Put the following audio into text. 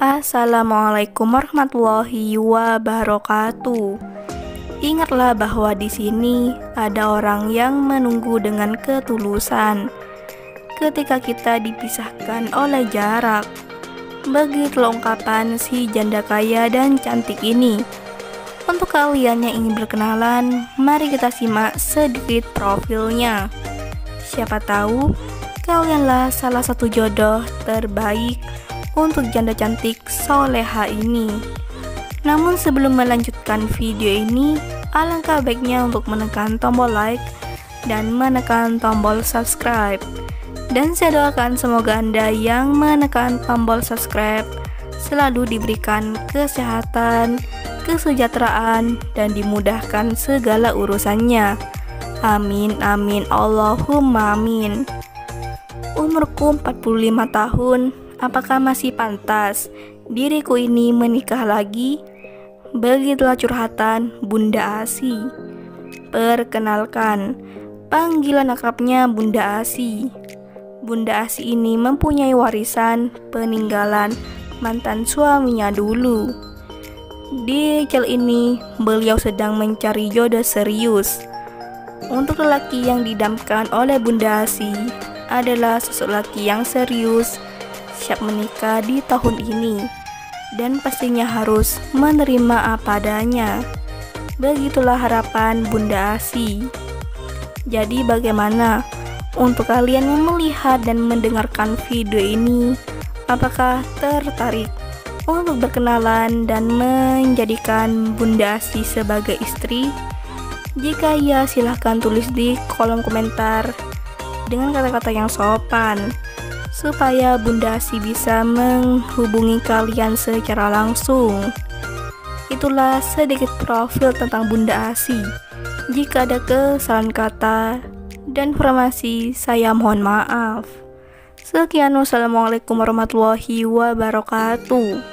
Assalamualaikum warahmatullahi wabarakatuh. Ingatlah bahwa di sini ada orang yang menunggu dengan ketulusan ketika kita dipisahkan oleh jarak. Begitu ungkapan si janda kaya dan cantik ini. Untuk kalian yang ingin berkenalan, mari kita simak sedikit profilnya. Siapa tahu kalianlah salah satu jodoh terbaik untuk janda cantik soleha ini. Namun sebelum melanjutkan video ini, alangkah baiknya untuk menekan tombol like dan menekan tombol subscribe. Dan saya doakan semoga Anda yang menekan tombol subscribe selalu diberikan kesehatan, kesejahteraan, dan dimudahkan segala urusannya. Amin amin Allahumma amin. Umurku 45 tahun. Apakah masih pantas diriku ini menikah lagi? Begitulah curhatan Bunda Asi. Perkenalkan, panggilan akrabnya Bunda Asi. Bunda Asi ini mempunyai warisan peninggalan mantan suaminya dulu. Di channel ini, beliau sedang mencari jodoh serius. Untuk lelaki yang didamkan oleh Bunda Asi adalah sosok lelaki yang serius, siap menikah di tahun ini, dan pastinya harus menerima apa adanya. Begitulah harapan Bunda Asi. Jadi bagaimana untuk kalian yang melihat dan mendengarkan video ini? Apakah tertarik untuk berkenalan dan menjadikan Bunda Asi sebagai istri? Jika iya, silahkan tulis di kolom komentar dengan kata-kata yang sopan, supaya Bunda Asi bisa menghubungi kalian secara langsung. Itulah sedikit profil tentang Bunda Asi. Jika ada kesalahan kata dan informasi, saya mohon maaf. Sekian, wassalamualaikum warahmatullahi wabarakatuh.